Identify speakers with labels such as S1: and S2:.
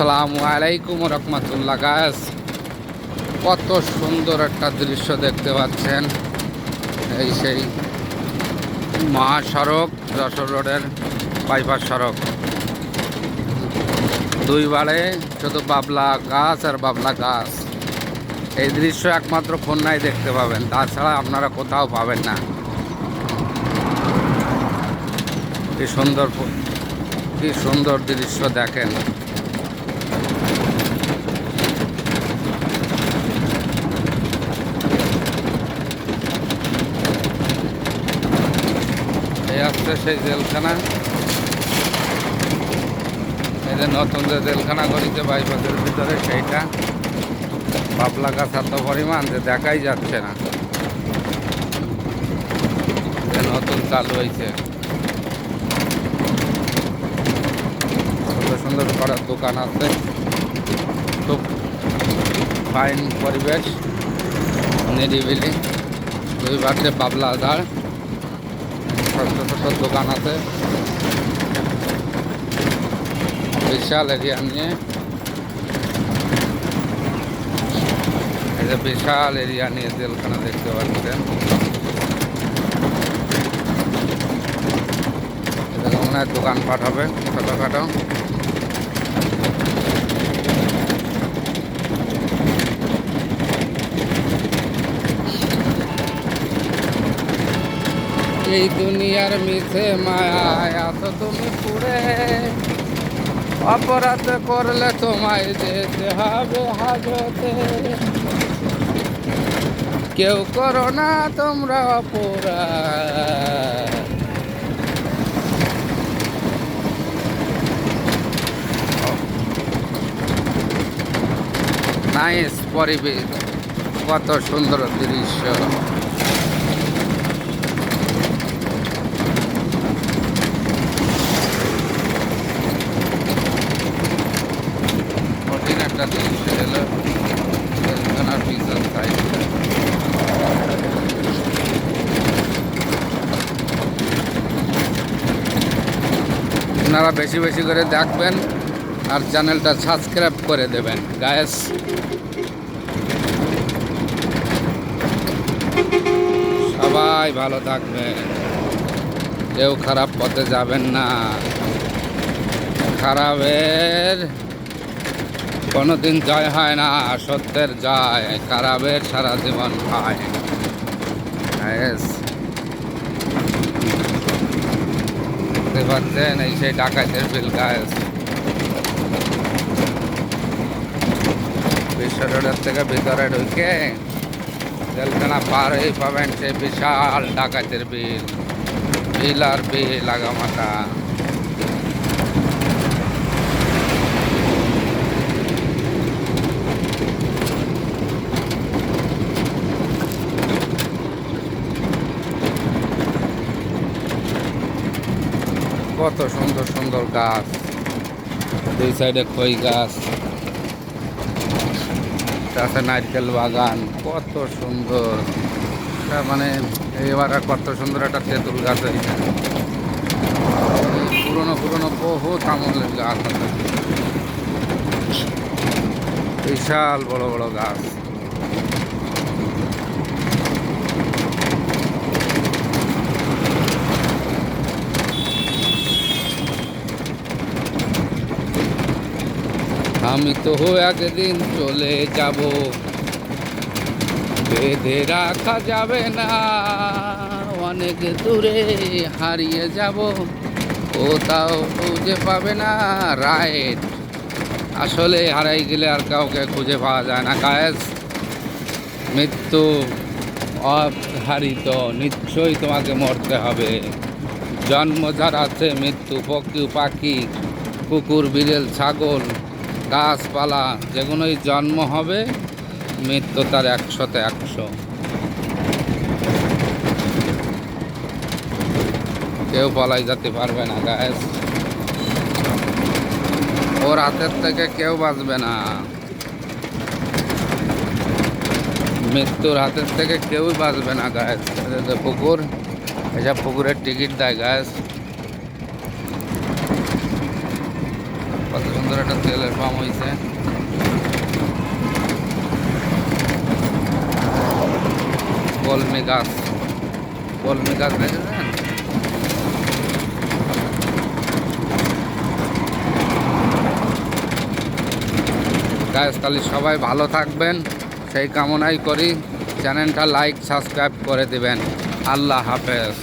S1: আসসালামু আলাইকুম রহমতুল্লাহ গাছ। কত সুন্দর একটা দৃশ্য দেখতে পাচ্ছেন। এই সেই মহাসড়ক, যশোর রোডের বাইপাস সড়ক, দুই বারে শুধু বাবলা গাছ আর বাবলা গাছ। এই দৃশ্য একমাত্র খুলনায় দেখতে পাবেন, তাছাড়া আপনারা কোথাও পাবেন না। কি সুন্দর দৃশ্য দেখেন। এই আসছে সেই জেলখানা, এই যে নতুন যে জেলখানা করেছে বাইপাসের ভিতরে, সেইটা বাবলা গাছ এত পরিমাণ যে দেখাই যাচ্ছে না, যে নতুন চালু হয়েছে। সুন্দর সুন্দর করার দোকান আছে, খুব ফাইন পরিবেশ, নিরিবিলি। দুই পাশে বাবলা ঝাড়, ছোট ছোট দোকান আছে, বিশাল এরিয়া নিয়ে। এই যে বিশাল এরিয়া নিয়ে জেলখানা দেখতে পাচ্ছেন। মনে হয় দোকানপাট হবে ছোটখাটো। এই দুনিয়ার মিছে মায়ায় আছো তুমি পুরে, অপরাধ করলে তোমায় যেতে হবে হাজতে। কেউ করো না তোমরা অপরাধ। নাইস পরিবেশ, কত সুন্দর দৃশ্য। কঠিন একটা দৃশ্য এলো জেলখানার পিছন সাইড। আপনারা বেশি বেশি করে দেখবেন আর চ্যানেলটা সাবস্ক্রাইব করে দেবেন গায়েস। সবাই ভালো থাকবেন, কেউ খারাপ পথে যাবেন না। খারাপের কোনোদিন জয় হয় না, সত্যের জয়। খারাপের সারা জীবন হয়। দেখতে পাচ্ছেন এই সেই ডাকাতের বিল গাছ। বিশ্ব রোডের থেকে ভিতরে ঢুকে জেলখানা পার হয়ে পাবেন সেই বিশাল ডাকাতের বিল। বিল আর বিল আগামাটা। কত সুন্দর সুন্দর গাছ, দুই সাইডে খই গাছ, তাতে নারকেল বাগান, কত সুন্দর। মানে এবার কত সুন্দর একটা তেঁতুল গাছ হয়েছে। পুরনো পুরনো বহুত আমলের গাছ আছে, বিশাল বড় বড় গাছ। আমি তো একদিন চলে যাব, বেঁধে রাখা যাবে না। অনেক দূরে হারিয়ে যাব, কোথাও খুঁজে পাবে না। রাইট, আসলে হারাই গেলে আর কাউকে খুঁজে পাওয়া যায় না গায়েস। মৃত্যু অহারিত, নিশ্চয়ই তোমাকে মরতে হবে। জন্ম যার আছে, মৃত্যু পশু পাখি, কুকুর বিড়াল ছাগল গাছপালা যেগুলোই জন্ম হবে, মৃত্যু তার 100তে 100। কেউ পলাই যেতে পারবে না গায়েস, ওর হাতের থেকে কেউ বাঁচবে না। মৃত্যুর হাতের থেকে কেউই বাঁচবে না গায়েস। পুকুর, এসব পুকুরের টিকিট দেয় গায়েস। কত সুন্দর একটা তেলের পাম্প হয়েছে। কলমি গাছ দেখেছেন? গাছ তাহলে সবাই ভালো থাকবেন সেই কামনাই করি। চ্যানেলটা লাইক সাবস্ক্রাইব করে দিবেন। আল্লাহ হাফেজ।